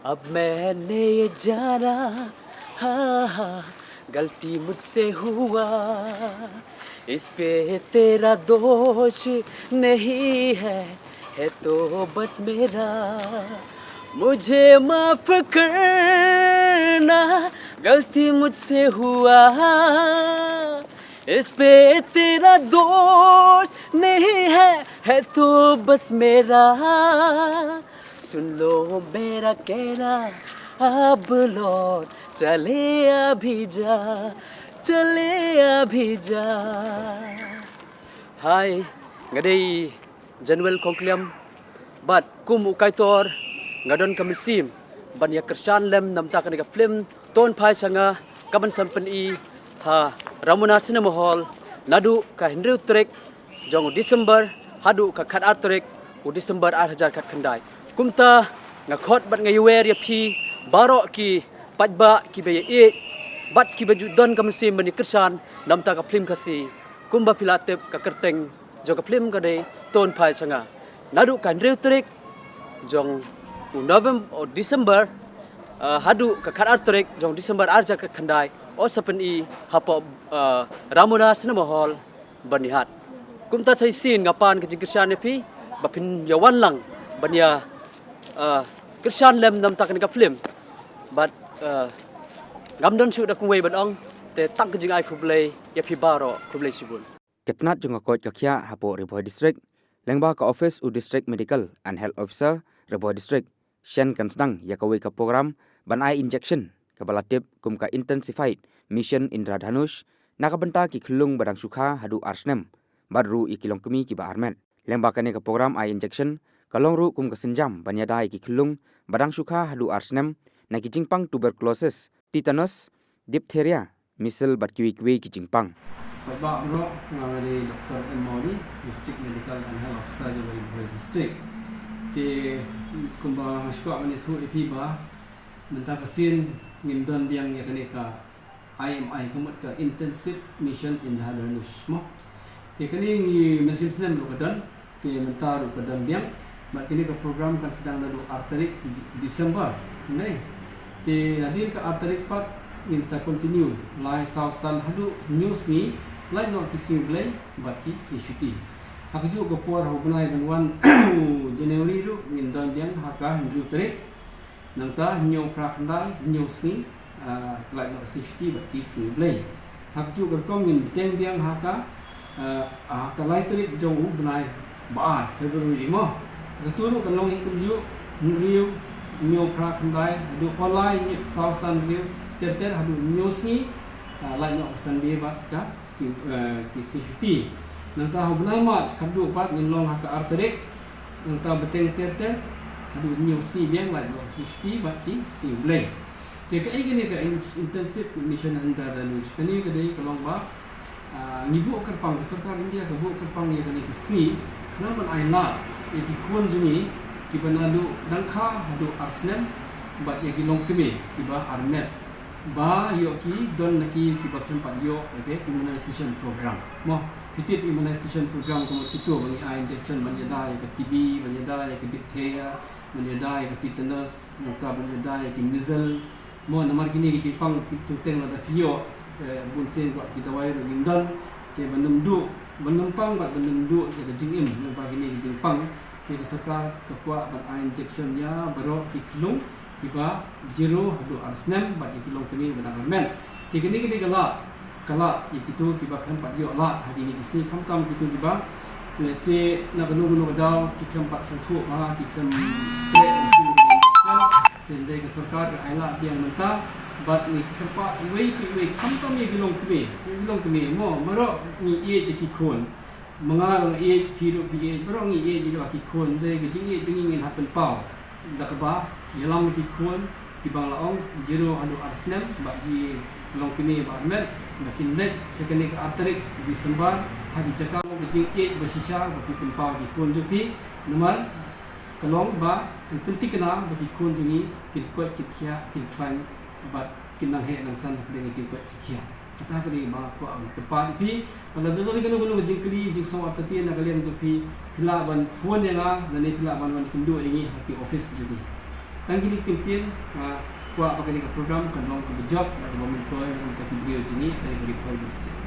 अब मैंने ये जाना, हाँ हाँ गलती मुझसे हुआ, इस पे तेरा दोष नहीं है तो बस मेरा। मुझे माफ करना, गलती मुझसे हुआ, इस पे तेरा दोष नहीं है तो बस मेरा। सुन लो मेरा कहना, अब लौट चले अभी जा, चले अभी जा. Hai, ngadai Januel Kongkliam, bat kum ukaitor, ngadon kamisim, ban ya kersan lem namta kanika film, ton pai sanga, kaban sampen I, ha, Ramona Cinema Hall, nadu ka Henry Trek, jong December, hadu ka kat artrek, u December 2000 kat kandai. Kumta, ngakot bat ngayuwer ya pi, barok ki, pajba ki baya e, bat ki baju don kamisim ban ya kersan, namta ka film kasi. Kumba pilatip ka kerteng jong ka film ka day ton pai sanga nadu kan reutrek jong November o December hadu ka khat artrek jong December arja ka khandai o sapen I hapo Ramona Cinema Hall banihat kumta sai sin ngapan ka jingkirsan fi bapin yawan lang banya kirsan lem nam takan ka film but ngamdon su da kungwei badong te tak jing ai khublei ya phi baro khublei sibun Ketnat jong akot kakya hapo Riboy District lengba ka office u district medical and health officer Riboy District Shen Kansdang yakawi ka program ban eye injection ka balatip kum ka intensified mission Indradhanush nakabenta ki khulung badang sukha hadu arsnem badru ikilong kemi ki ba armen lengba ka ne ka program eye injection kalong ru kum ka senjam banyada ki khulung badang sukha hadu arsnem na ki jingpang tuberculosis tetanus diphtheria misal batkiwi ki jingpang Bapak Bro ngawali Dr. M. Maudi, District Medical and Health Officer di Riboy District. Di kumba sekolah menithu ipiba, mentah kesin ngimdon biang ya kenika IMI kemat ke Intensive Mission Indradhanush mo. Di kini mesin senam lukadan, di mentah lukadan biang, mat kini ke program kan sedang lalu arterik Desember. Nih, di nadir ke arterik pak insa continue lai sausan hadu news ni lai no kisi blay bat ki si shuti hakju go por hubnai benwan January ru ngindon diang haka hindu tre nangta nyo prakndai news ni lai no si shuti bat ki si blay hakju go kom ngin teng diang haka haka lai tre jong hubnai ba February mo gaturu kalong ikumju riu nyo prakndai du polai sausan riu ter hadu news ni lai no sandi ba ka si shuti nangta hubnai march khadu pat ngilong haka arterik nangta beteng ter hadu news ni biang lai no si shuti ba ki si blay te ka igini ka intensive mission Indradhanush kani ka dei kalong ba ngibu kerpang sarkar India ka bu kerpang ya kani si naman ai la e ki khon juni ki banadu dangkha hadu arsnem ba ya gilong keme ki ba armet ba yo ki don naki ki bakam pat yo ete immunization program mo pitip immunization program ko kito bang eye injection banyada ya ke TB banyada ya ke diphtheria banyada ya ke tetanus nota banyada ya ke measles mo namar kini ki pang tuteng la da yo bunsen ko ki dawai ro gindon ke banumdang bat banumdu ke jingim nampa kini ki jingpang ke sarkar kapwa ban eye injection ya baro ki klung iba jiro hadu arsnem bat ikilong kami badang men tikini kini kala ikitu kiba kan pat yo la hadini isi kamtam kitu kiba lese na gunu daw kikam pat sangku ma kikam tre dan dai ke sarkar aila biang menta bat ni kepa iwei kamtam ikilong kami mo maro ni ye ikikon mengar ye piru pi bro ni ye jiro ikikon dai ke jingi ngin hapen pau dakaba yalang ki khon ki bang laong jero anu arsnem bagi long kini ba mer makin net sekene ka arterik December hadi jakang bejing e bersisa bagi pempa ki khon jupi nomor kalong ba penting kena bagi khon jungi kin ko ki thia kin klan bat kinang he nang san dengan jing ko thia kata kini ba ko ang tepat pi pada dulu ganu jing kli jing saw tati na kalian jupi pila ban phone ya na ni pila ban kindu ini ki office jupi tanggi ni kempen kuat pakai ni program kan long ke job dan memantau dan kita video sini dari Ripoi District.